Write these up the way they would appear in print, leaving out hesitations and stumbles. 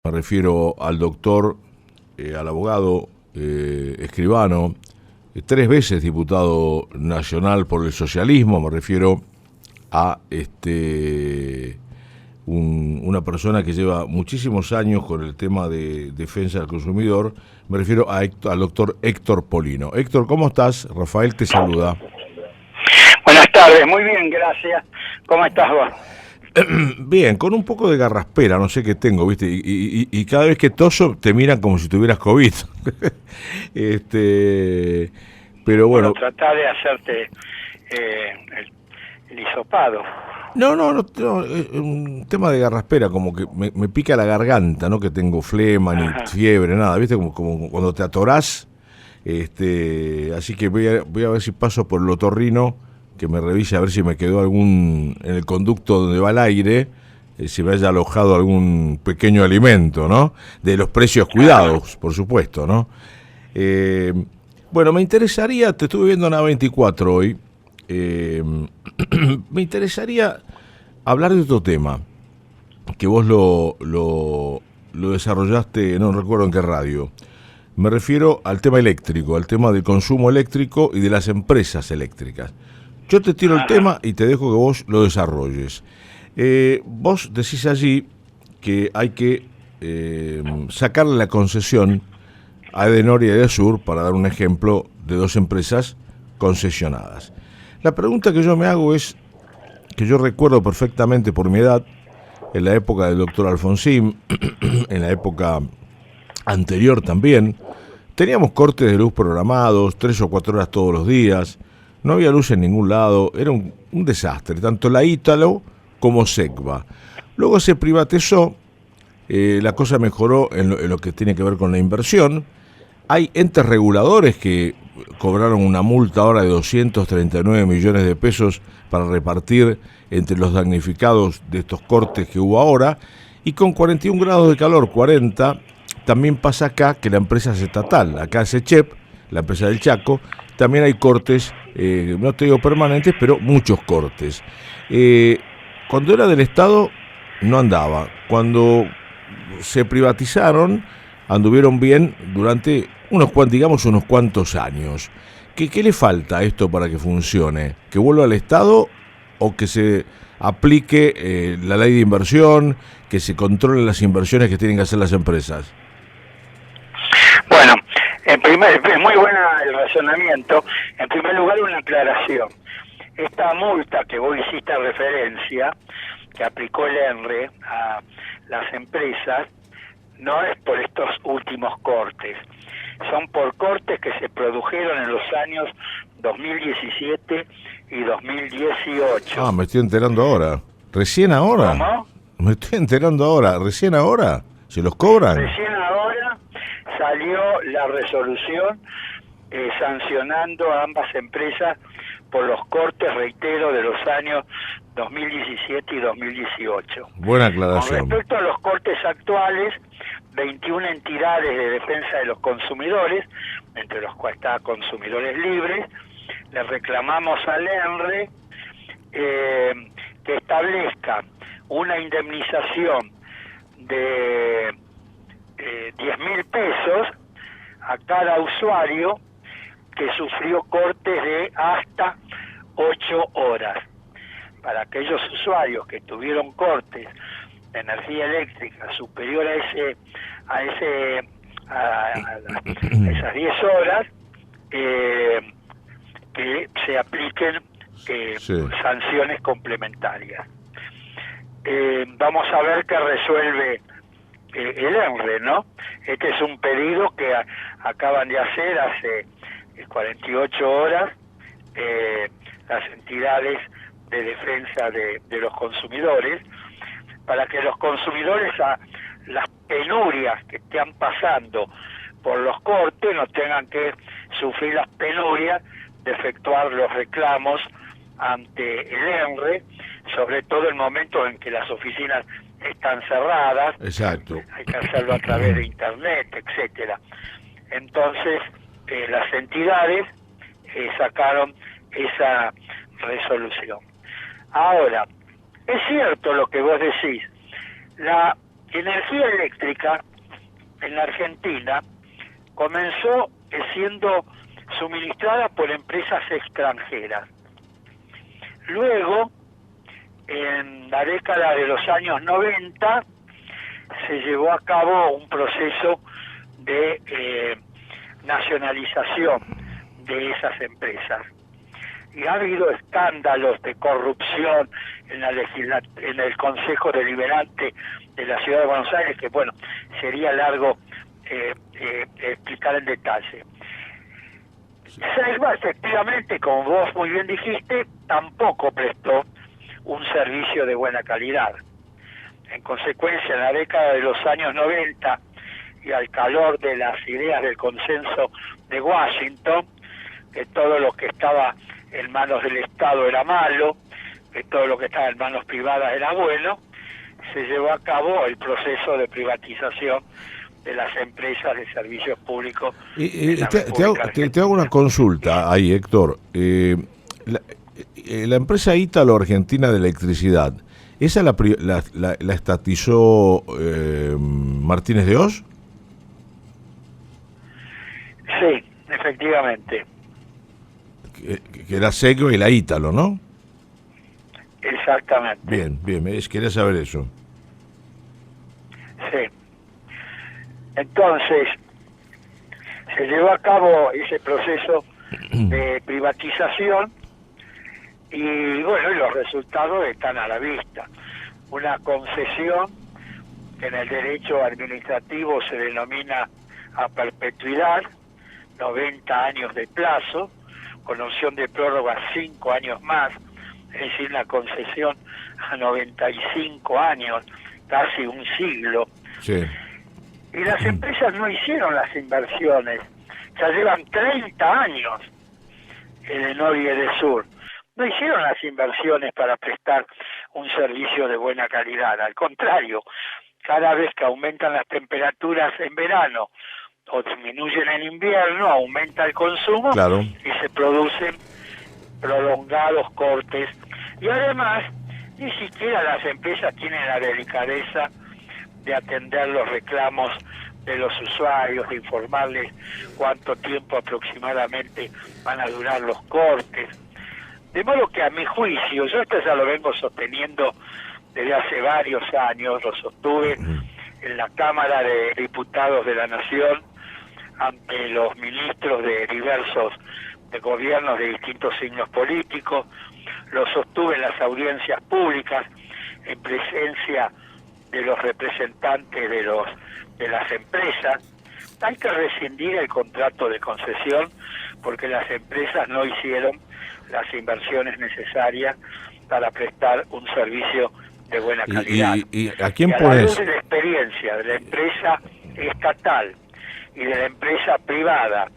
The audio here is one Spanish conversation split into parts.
Me refiero al doctor, al abogado escribano, 3 veces diputado nacional por el socialismo. Me refiero a una persona que lleva muchísimos años con el tema de defensa del consumidor. Me refiero al doctor Héctor Polino. Héctor, ¿cómo estás? Rafael te saluda. Buenas tardes, muy bien, gracias. ¿Cómo estás vos? Bien, con un poco de garraspera, no sé qué tengo, ¿viste? Y cada vez que toso te miran como si tuvieras COVID. Pero bueno. Tratá de hacerte el hisopado. No, es un tema de garraspera, como que me pica la garganta, no que tengo flema, ni fiebre, nada, ¿viste? Como cuando te atorás. Así que voy a ver si paso por el otorrino, que me revise a ver si me quedó en el conducto donde va el aire, si me haya alojado algún pequeño alimento, ¿no? De los precios cuidados, por supuesto, ¿no? Bueno, me interesaría, te estuve viendo en A24 hoy, me interesaría hablar de otro tema, que vos lo desarrollaste, no recuerdo en qué radio. Me refiero al tema eléctrico, al tema del consumo eléctrico y de las empresas eléctricas. Yo te tiro el tema y te dejo que vos lo desarrolles. Vos decís allí que hay que sacarle la concesión a Edenor y a Edesur, para dar un ejemplo de dos empresas concesionadas. La pregunta que yo me hago es, que yo recuerdo perfectamente por mi edad, en la época del doctor Alfonsín, en la época anterior también, teníamos cortes de luz programados, 3 o 4 horas todos los días, no había luz en ningún lado, era un desastre, tanto la Ítalo como Secva. Luego se privatizó, la cosa mejoró en lo que tiene que ver con la inversión. Hay entes reguladores que cobraron una multa ahora de 239 millones de pesos para repartir entre los damnificados de estos cortes que hubo ahora, y con 41 grados de calor, 40, también pasa acá que la empresa es estatal, acá es ECHEP, la empresa del Chaco, también hay cortes, no te digo permanentes, pero muchos cortes. Cuando era del Estado no andaba, cuando se privatizaron anduvieron bien durante unos cuantos años. ¿Qué le falta a esto para que funcione? ¿Que vuelva al Estado o que se aplique la ley de inversión, que se controlen las inversiones que tienen que hacer las empresas? Bueno, es muy buena el razonamiento. En primer lugar, una aclaración. Esta multa que vos hiciste referencia, que aplicó el ENRE a las empresas, no es por estos últimos cortes, son por cortes que se produjeron en los años 2017 y 2018. Ah, me estoy enterando ahora. ¿Recién ahora? ¿Cómo? Me estoy enterando ahora. ¿Recién ahora? ¿Se los cobran? Recién ahora salió la resolución sancionando a ambas empresas por los cortes, reitero, de los años 2017 y 2018. Buena aclaración. Con respecto a los cortes actuales, 21 entidades de defensa de los consumidores, entre los cuales está Consumidores Libres, le reclamamos al ENRE que establezca una indemnización de 10.000 pesos a cada usuario que sufrió cortes de hasta 8 horas. Para aquellos usuarios que tuvieron cortes de energía eléctrica superior a esas 10 horas, que se apliquen sanciones complementarias. Vamos a ver qué resuelve el ENRE, ¿no? Este es un pedido que acaban de hacer hace 48 horas las entidades de defensa de los consumidores, para que los consumidores, a las penurias que están pasando por los cortes, no tengan que sufrir las penurias de efectuar los reclamos ante el ENRE, sobre todo en el momento en que las oficinas están cerradas. Exacto. Hay que hacerlo a través de internet, etcétera. Entonces, las entidades sacaron esa resolución. Ahora, es cierto lo que vos decís, la energía eléctrica en la Argentina comenzó siendo suministrada por empresas extranjeras. Luego, en la década de los años 90, se llevó a cabo un proceso de nacionalización de esas empresas. Y ha habido escándalos de corrupción en el Consejo Deliberante de la Ciudad de Buenos Aires, que bueno, sería largo explicar en detalle. Selva, efectivamente, como vos muy bien dijiste, tampoco prestó un servicio de buena calidad. En consecuencia, en la década de los años 90 y al calor de las ideas del consenso de Washington, que todo lo que estaba en manos del Estado era malo, que todo lo que estaba en manos privadas era bueno, se llevó a cabo el proceso de privatización de las empresas de servicios públicos. Te hago una consulta ahí, Héctor. La empresa Ítalo-Argentina de Electricidad, ¿esa la estatizó Martínez de Oz? Sí, efectivamente. Que era Segro y la Ítalo, ¿no? Exactamente. Bien, quería saber eso. Sí. Entonces, se llevó a cabo ese proceso de privatización y bueno, los resultados están a la vista. Una concesión que en el derecho administrativo se denomina a perpetuidad, 90 años de plazo, con opción de prórroga 5 años más, es decir, una concesión a 95 años, casi un siglo. Sí. Y las empresas no hicieron las inversiones, ya llevan 30 años en Enor y Edesur. No hicieron las inversiones para prestar un servicio de buena calidad, al contrario, cada vez que aumentan las temperaturas en verano o disminuyen en invierno, aumenta el consumo. Claro. Y se producen prolongados cortes. Y además, ni siquiera las empresas tienen la delicadeza de atender los reclamos de los usuarios, de informarles cuánto tiempo aproximadamente van a durar los cortes. De modo que a mi juicio, yo esto ya lo vengo sosteniendo desde hace varios años, lo sostuve en la Cámara de Diputados de la Nación, ante los ministros de diversos de gobiernos de distintos signos políticos, lo sostuve en las audiencias públicas, en presencia de los representantes de las empresas. Hay que rescindir el contrato de concesión porque las empresas no hicieron las inversiones necesarias para prestar un servicio de buena calidad. ¿Y a quién pones? A la luz de la experiencia de la empresa estatal y de la empresa privada,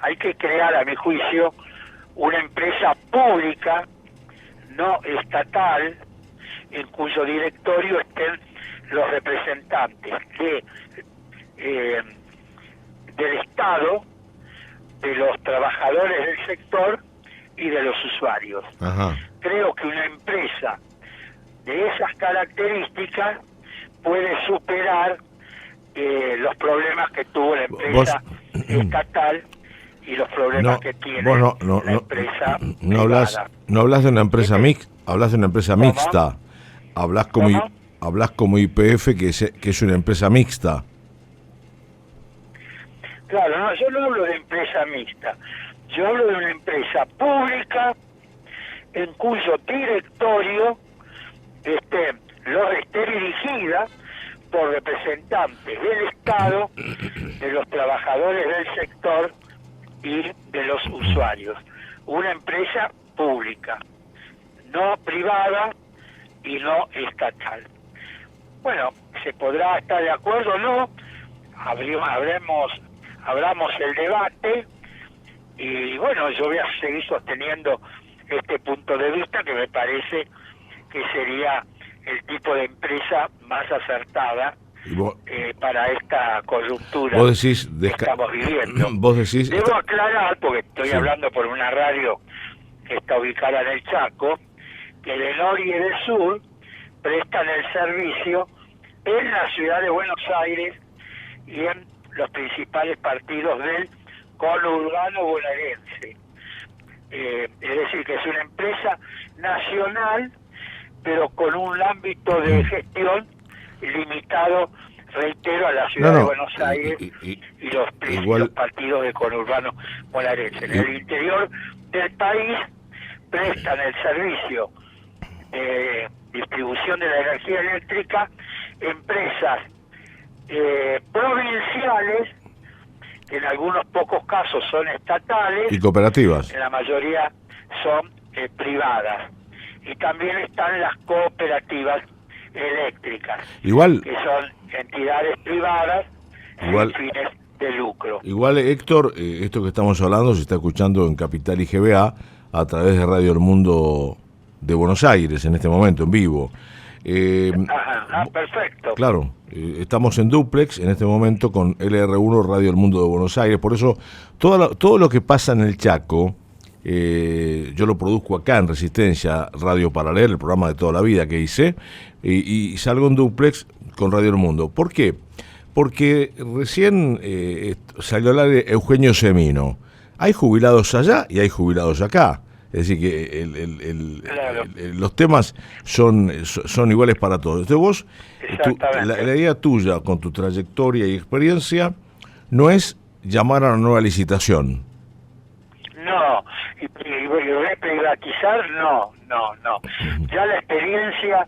hay que crear, a mi juicio, una empresa pública, no estatal, en cuyo directorio estén los representantes del Estado, de los trabajadores del sector y de los usuarios. Ajá. Creo que una empresa de esas características puede superar los problemas que tuvo la empresa estatal y los problemas que tiene la empresa privada. No hablas de una empresa mixta, hablas de una empresa mixta. Hablas como YPF, que es una empresa mixta. Claro, no, yo no hablo de empresa mixta, yo hablo de una empresa pública en cuyo directorio esté dirigida por representantes del Estado, de los trabajadores del sector y de los usuarios. Una empresa pública, no privada y no estatal. Bueno, se podrá estar de acuerdo o no, abramos el debate y bueno, yo voy a seguir sosteniendo este punto de vista que me parece que sería el tipo de empresa más acertada para esta coyuntura que estamos viviendo. Debo aclarar, porque estoy hablando por una radio que está ubicada en el Chaco, que el Enor y Edesur prestan el servicio en la ciudad de Buenos Aires y en los principales partidos del conurbano bonaerense. Es decir, que es una empresa nacional, pero con un ámbito de gestión limitado, reitero, a la ciudad de Buenos Aires y los partidos de conurbano bonaerense. En el interior del país prestan el servicio de distribución de la energía eléctrica empresas provinciales, que en algunos pocos casos son estatales, y cooperativas. En la mayoría son privadas. Y también están las cooperativas eléctricas, igual, que son entidades privadas sin fines de lucro. Igual, Héctor, esto que estamos hablando se está escuchando en Capital y GBA a través de Radio El Mundo de Buenos Aires en este momento, en vivo. Perfecto. Claro, estamos en duplex en este momento con LR1 Radio El Mundo de Buenos Aires, por eso todo lo que pasa en el Chaco, yo lo produzco acá en Resistencia Radio Paralela, el programa de toda la vida que hice, y salgo en duplex con Radio El Mundo. ¿Por qué? Porque recién salió al aire Eugenio Semino. Hay jubilados allá y hay jubilados acá. Es decir, que los temas son iguales para todos. Entonces vos, la idea tuya, con tu trayectoria y experiencia, no es llamar a una nueva licitación. No, y reprivatizar, no. Ya la experiencia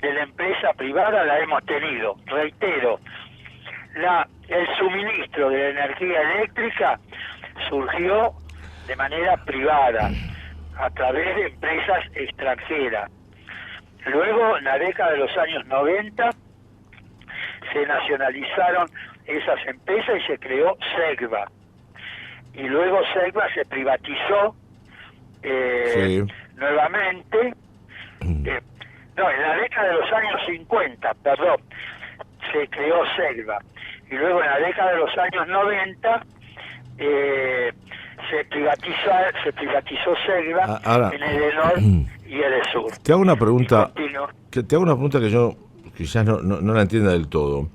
de la empresa privada la hemos tenido. Reitero, el suministro de la energía eléctrica surgió de manera privada, a través de empresas extranjeras. Luego, en la década de los años 90, se nacionalizaron esas empresas y se creó SEGVA. Y luego SEGVA se privatizó nuevamente. En la década de los años 50, se creó SEGVA. Y luego en la década de los años 90, se privatizó SEGVA en el Edesur y el Edesur. Te hago una pregunta que yo quizás no la entienda del todo.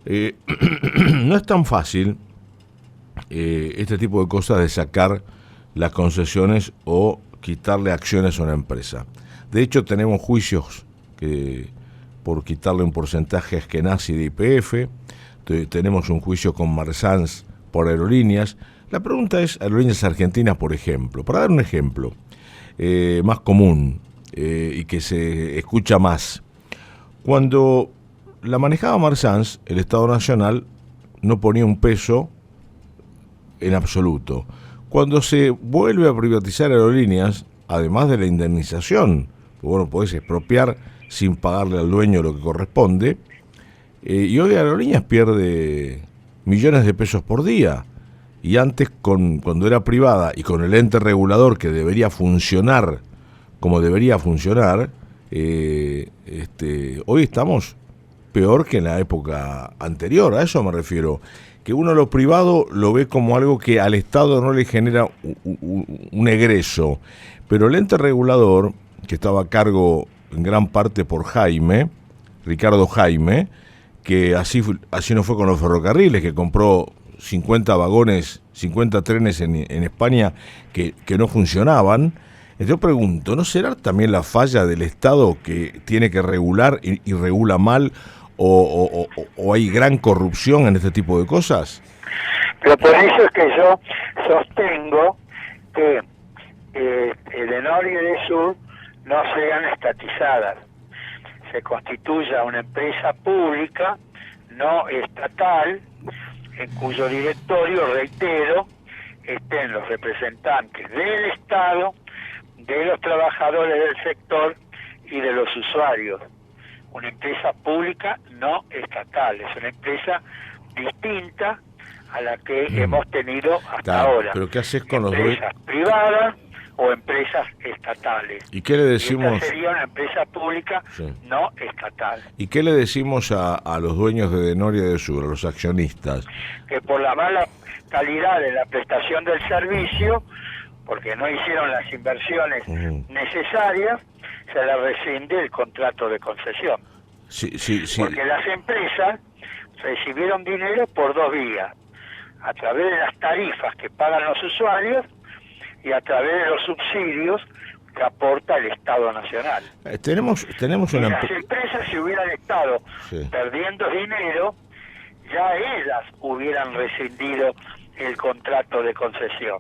No es tan fácil este tipo de cosas de sacar las concesiones o quitarle acciones a una empresa. De hecho, tenemos juicios por quitarle un porcentaje a Eskenazi de YPF, tenemos un juicio con Marsans por aerolíneas. La pregunta es, aerolíneas argentinas, por ejemplo, para dar un ejemplo más común y que se escucha más. Cuando la manejaba Marsans, el Estado Nacional no ponía un peso en absoluto. Cuando se vuelve a privatizar aerolíneas, además de la indemnización, podés expropiar sin pagarle al dueño lo que corresponde, y hoy Aerolíneas pierde millones de pesos por día. Y antes, cuando era privada y con el ente regulador que debería funcionar como debería funcionar, hoy estamos peor que en la época anterior. A eso me refiero, que uno lo privado lo ve como algo que al Estado no le genera un egreso, pero el ente regulador, que estaba a cargo en gran parte por Ricardo Jaime, que así no fue con los ferrocarriles, que compró 50 vagones, 50 trenes en España que no funcionaban. Yo pregunto, ¿no será también la falla del Estado que tiene que regular y regula mal, o hay gran corrupción en este tipo de cosas? Pero por eso es que yo sostengo que Edenor y Edesur no sean estatizadas, se constituya una empresa pública, no estatal, en cuyo directorio, reitero, estén los representantes del Estado, de los trabajadores del sector y de los usuarios. Una empresa pública no estatal, es una empresa distinta a la que hemos tenido hasta ahora. ¿Pero qué haces con empresas privadas o empresas estatales? ¿Y qué le decimos? Esta sería una empresa pública no estatal. ¿Y qué le decimos a los dueños de Edenor y Edesur, a los accionistas? Que por la mala calidad de la prestación del servicio, porque no hicieron las inversiones necesarias, se les rescinde el contrato de concesión. Sí. Porque las empresas recibieron dinero por dos vías, a través de las tarifas que pagan los usuarios y a través de los subsidios que aporta el Estado Nacional. Tenemos Si una... las empresas se hubieran estado perdiendo dinero, ya ellas hubieran rescindido el contrato de concesión.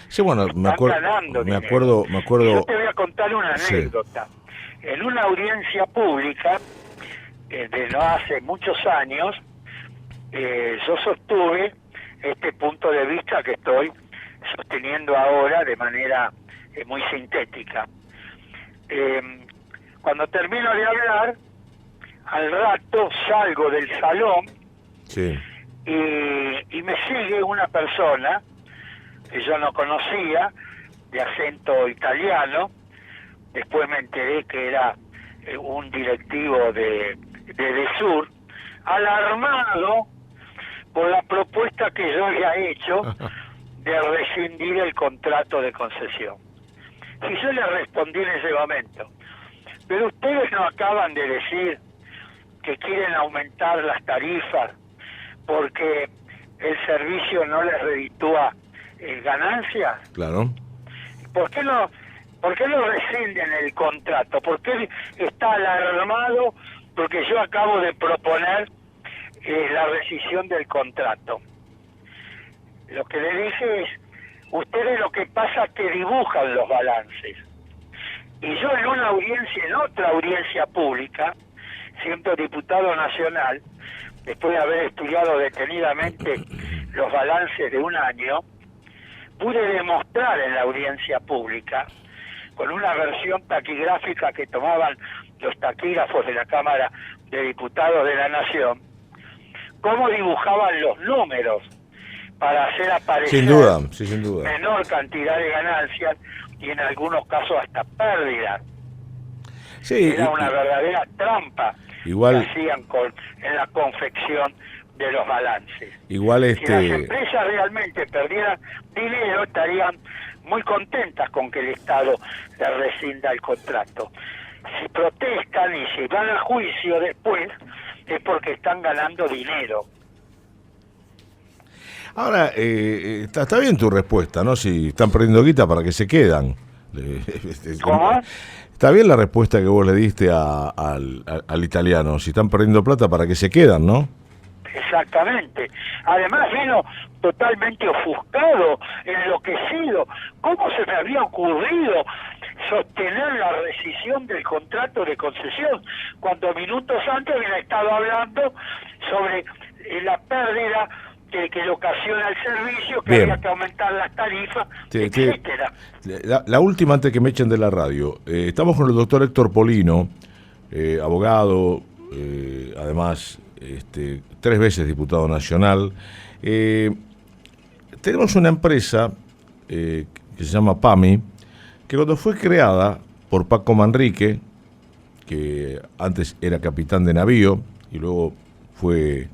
Sí, bueno, me acuerdo. Yo te voy a contar una anécdota. En una audiencia pública, de no hace muchos años, yo sostuve este punto de vista que estoy sosteniendo ahora de manera muy sintética. Cuando termino de hablar, al rato salgo del salón y me sigue una persona que yo no conocía, de acento italiano. Después me enteré que era un directivo de Edesur, alarmado por la propuesta que yo había hecho de rescindir el contrato de concesión. Y yo le respondí en ese momento, pero ustedes no acaban de decir que quieren aumentar las tarifas porque el servicio no les reditúa ganancias. Claro. ¿Por qué no rescinden el contrato? ¿Por qué está alarmado? Porque yo acabo de proponer la rescisión del contrato. Lo que le dije es, ustedes lo que pasa es que dibujan los balances. Y yo en otra audiencia pública, siendo diputado nacional, después de haber estudiado detenidamente los balances de un año, pude demostrar en la audiencia pública, con una versión taquigráfica que tomaban los taquígrafos de la Cámara de Diputados de la Nación, cómo dibujaban los números para hacer aparecer sin duda. menor cantidad de ganancias y en algunos casos hasta pérdidas. Era una verdadera trampa que hacían en la confección de los balances. Si las empresas realmente perdieran dinero, estarían muy contentas con que el Estado le rescinda el contrato. Si protestan y si van a juicio después, es porque están ganando dinero. Ahora, está bien tu respuesta, ¿no? Si están perdiendo guita, ¿para qué se quedan? ¿Cómo? Está bien la respuesta que vos le diste al italiano. Si están perdiendo plata, ¿para qué se quedan, no? Exactamente. Además vino totalmente ofuscado, enloquecido. ¿Cómo se me había ocurrido sostener la rescisión del contrato de concesión cuando minutos antes había estado hablando sobre la pérdida que le ocasiona el servicio, que había que aumentar las tarifas, etcétera? La última antes que me echen de la radio. Estamos con el doctor Héctor Polino, abogado, además 3 veces diputado nacional. Tenemos una empresa que se llama PAMI, que cuando fue creada por Paco Manrique, que antes era capitán de navío y luego fue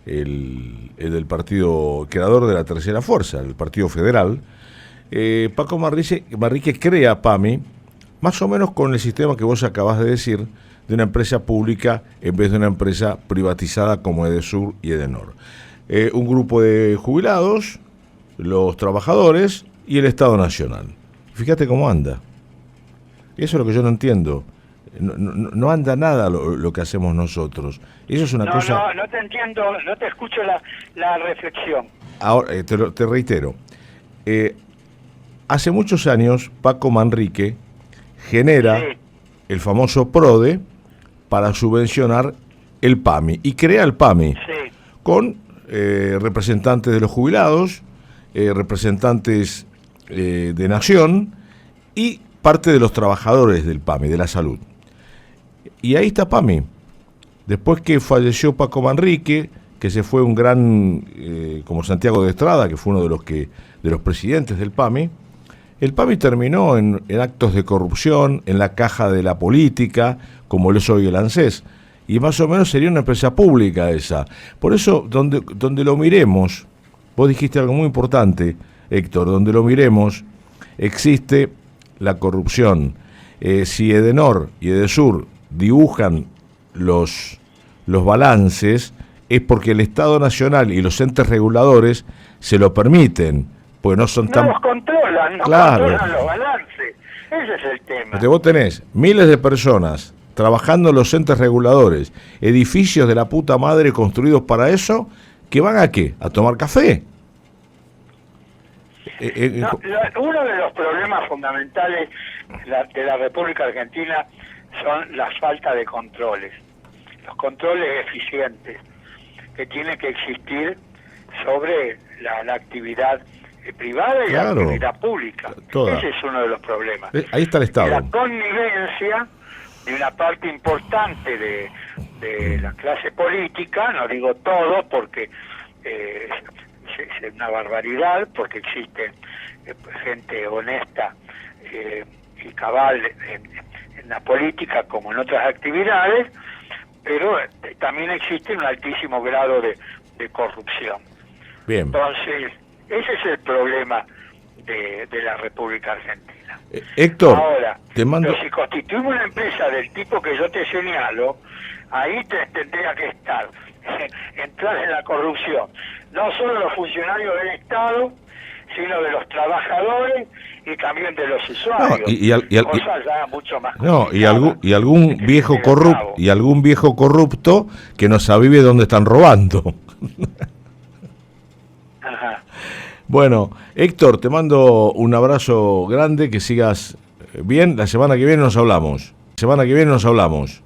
el del partido creador de la Tercera Fuerza, el Partido Federal, Paco Manrique crea PAMI más o menos con el sistema que vos acabás de decir, de una empresa pública en vez de una empresa privatizada como Edesur y Edenor. Un grupo de jubilados, los trabajadores y el Estado Nacional. Fíjate cómo anda. Eso es lo que yo no entiendo. No anda nada lo que hacemos nosotros. Eso es una cosa... No te entiendo, no te escucho la reflexión. Ahora, te reitero. Hace muchos años, Paco Manrique genera el famoso PRODE para subvencionar el PAMI. Y crea el PAMI con representantes de los jubilados, representantes de Nación y parte de los trabajadores del PAMI, de la salud. Y ahí está PAMI. Después que falleció Paco Manrique, que se fue un gran, como Santiago de Estrada, que fue uno de los presidentes del PAMI, el PAMI terminó en actos de corrupción, en la caja de la política, como lo es hoy el ANSES. Y más o menos sería una empresa pública esa. Por eso, donde lo miremos, vos dijiste algo muy importante, Héctor, donde lo miremos, existe la corrupción. Si Edenor y Edesur dibujan los balances es porque el Estado Nacional y los entes reguladores se lo permiten, pues no son tan... No los controlan, Claro. controlan los balances. Ese es el tema. Porque vos tenés miles de personas trabajando en los entes reguladores, edificios de la puta madre construidos para eso, que van ¿a qué? A tomar café. Uno de los problemas fundamentales de la República Argentina son la falta de controles, los controles eficientes que tienen que existir sobre la actividad privada y Claro. la actividad pública. Toda. Ese es uno de los problemas. Ahí está el Estado. La connivencia de una parte importante de la clase política, no digo todo porque es una barbaridad, porque existe gente honesta y cabal en la política como en otras actividades, pero también existe un altísimo grado de corrupción. Bien. Entonces, ese es el problema de la República Argentina. Héctor, Ahora, te mando... pero si constituimos una empresa del tipo que yo te señalo, ahí tendría que estar, entrar en la corrupción, no solo los funcionarios del Estado, sino de los trabajadores y también de los usuarios. No, cosas ya mucho más no, complicadas y algún que viejo se lleve a corrupto cabo. y algún viejo corrupto que no sabe dónde están robando. Ajá. Bueno, Héctor, te mando un abrazo grande, que sigas bien. La semana que viene nos hablamos. Semana que viene nos hablamos.